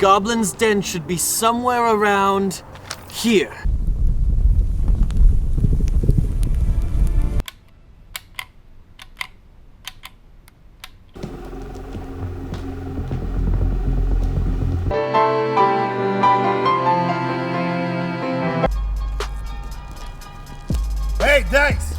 goblin's den should be somewhere around here. Hey, thanks!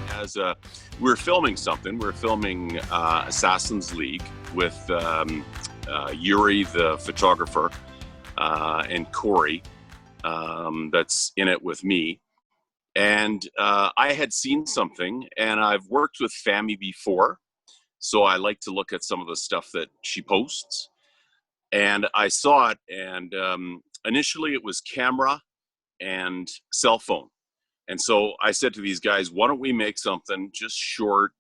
As we're filming something, we're filming Assassin's League with Yuri, the photographer, and Corey, that's in it with me. And I had seen something, and I've worked with FAMI before, so I like to look at some of the stuff that she posts. And I saw it, and initially it was camera and cell phone. And so I said to these guys, why don't we make something just short,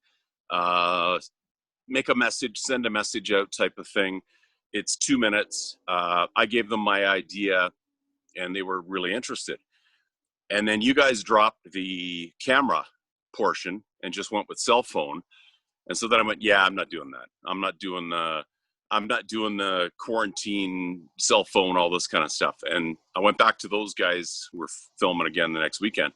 make a message, send a message out type of thing. It's 2 minutes. I gave them my idea, and they were really interested. And then you guys dropped the camera portion and just went with cell phone. And so then I went, yeah, I'm not doing that. I'm not doing the quarantine cell phone, all this kind of stuff. And I went back to those guys who were filming again the next weekend.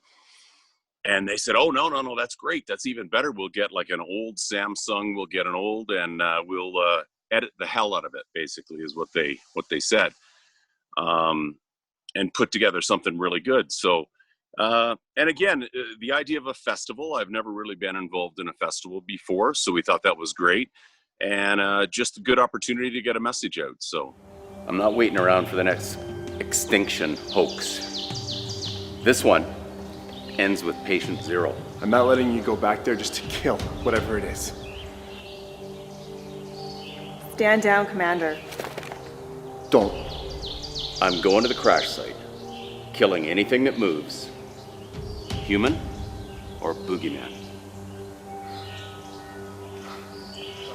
And they said, oh, no, that's great. That's even better. We'll get like an old Samsung. We'll get an old, and we'll edit the hell out of it, basically, is what they said. And put together something really good. So, and again, the idea of a festival, I've never really been involved in a festival before. So we thought that was great. And just a good opportunity to get a message out. So I'm not waiting around for the next extinction hoax. This one ends with patient zero. I'm not letting you go back there just to kill whatever it is. Stand down, Commander. Don't. I'm going to the crash site, killing anything that moves. Human or boogeyman.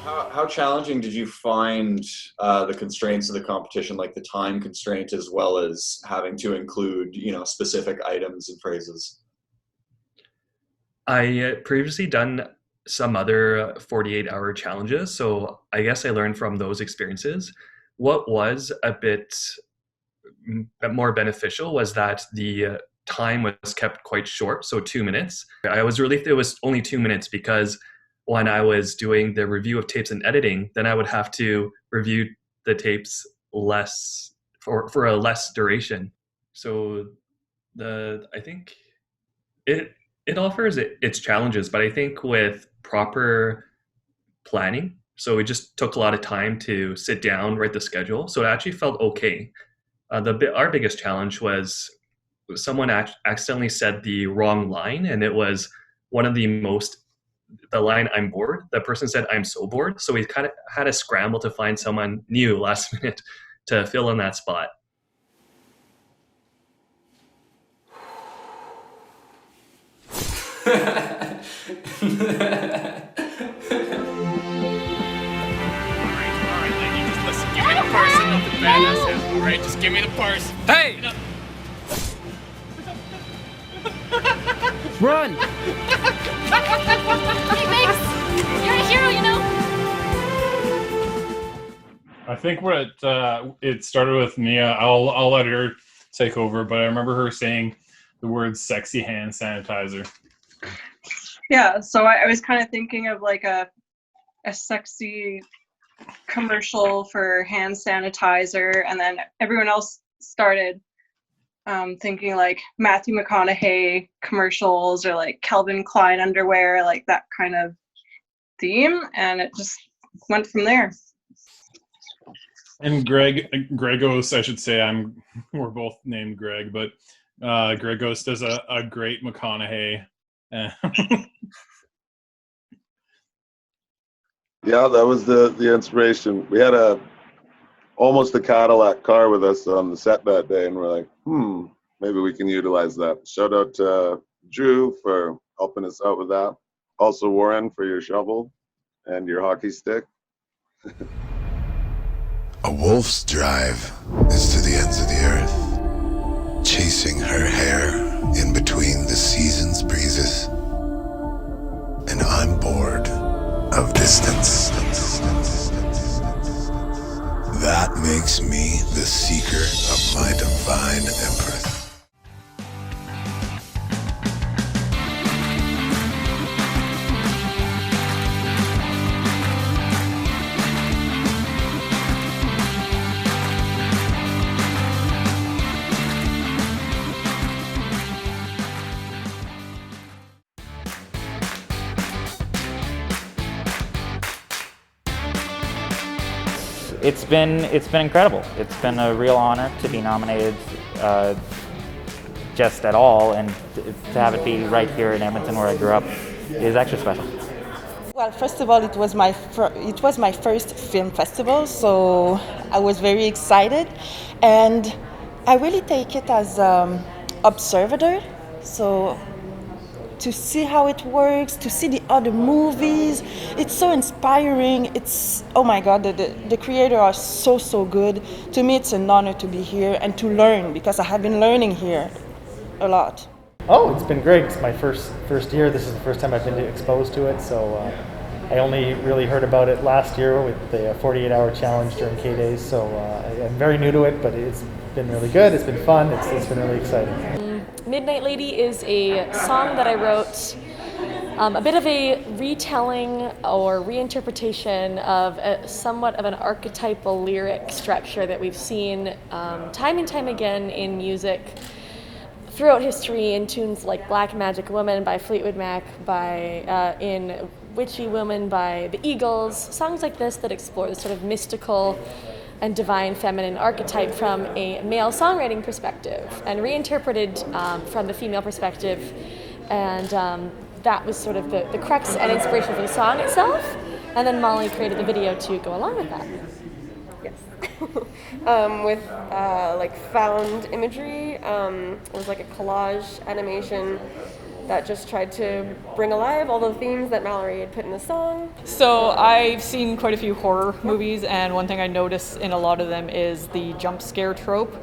How challenging did you find the constraints of the competition, like the time constraint, as well as having to include, specific items and phrases? I had previously done some other 48-hour challenges, so I guess I learned from those experiences. What was a bit more beneficial was that the time was kept quite short, so 2 minutes. I was relieved it was only 2 minutes, because when I was doing the review of tapes and editing, then I would have to review the tapes less for a less duration. So I think it offers its challenges, but I think with proper planning, so it just took a lot of time to sit down, write the schedule. So it actually felt okay. Our biggest challenge was someone accidentally said the wrong line, and it was one of the line, I'm bored. The person said, I'm so bored. So we kind of had to scramble to find someone new last minute to fill in that spot. All right, lady, just listen. Give me the purse and nothing badass happened. All right, just give me the purse. Hey! Run! Hey, Biggs! You're a hero, you know? I think it started with Mia. I'll let her take over, but I remember her saying the word sexy hand sanitizer. Yeah, so I was kind of thinking of like a sexy commercial for hand sanitizer, and then everyone else started thinking like Matthew McConaughey commercials or like Calvin Klein underwear, like that kind of theme, and it just went from there. And Gregos, I should say, we're both named Greg, but Gregos does a great McConaughey. Yeah, that was the inspiration. We had almost a Cadillac car with us on the set that day, and we're like, maybe we can utilize that. Shout out to Drew for helping us out with that. Also Warren for your shovel and your hockey stick. A wolf's drive is to the ends of the earth, chasing her hair in between the season's breezes. And I'm bored of distance. That makes me the seeker of my divine empress. It's been incredible. It's been a real honor to be nominated just at all, and to have it be right here in Edmonton where I grew up is extra special. Well, first of all, it was my first film festival, so I was very excited, and I really take it as observer. So to see how it works, to see the other movies, it's so inspiring. It's, oh my God, the creators are so good. To me, it's an honor to be here and to learn, because I have been learning here a lot. Oh, it's been great. It's my first year. This is the first time I've been exposed to it, so I only really heard about it last year with the 48-hour challenge during K-Days, so I'm very new to it, but it's been really good. It's been fun. It's been really exciting. Midnight Lady is a song that I wrote, a bit of a retelling or reinterpretation of somewhat of an archetypal lyric structure that we've seen time and time again in music throughout history, in tunes like Black Magic Woman by Fleetwood Mac, in Witchy Woman by the Eagles, songs like this that explore the sort of mystical and divine feminine archetype from a male songwriting perspective, and reinterpreted from the female perspective. And that was sort of the crux and inspiration for the song itself. And then Molly created the video to go along with that. Yes. With like found imagery. It was like a collage animation that just tried to bring alive all the themes that Mallory had put in the song. So I've seen quite a few horror movies, and one thing I notice in a lot of them is the jump scare trope.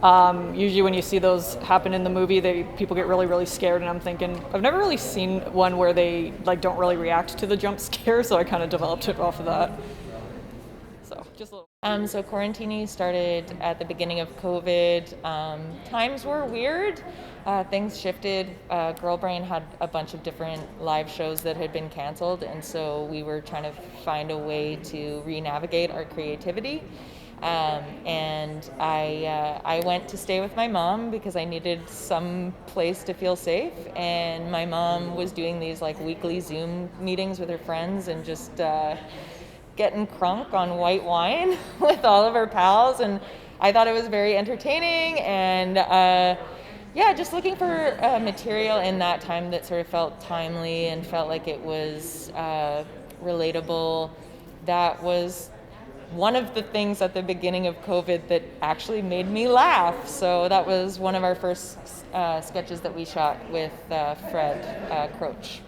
Usually when you see those happen in the movie, people get really scared, and I'm thinking, I've never really seen one where they don't really react to the jump scare, so I kind of developed it off of that. So just a little. So Quarantini started at the beginning of COVID. Times were weird. Things shifted. Girl Brain had a bunch of different live shows that had been canceled, and so we were trying to find a way to re-navigate our creativity. And I went to stay with my mom because I needed some place to feel safe, and my mom was doing these like weekly Zoom meetings with her friends and just getting crunk on white wine with all of her pals, and I thought it was very entertaining, and just looking for material in that time that sort of felt timely and felt like it was relatable. That was one of the things at the beginning of COVID that actually made me laugh. So that was one of our first sketches that we shot with Fred Croach.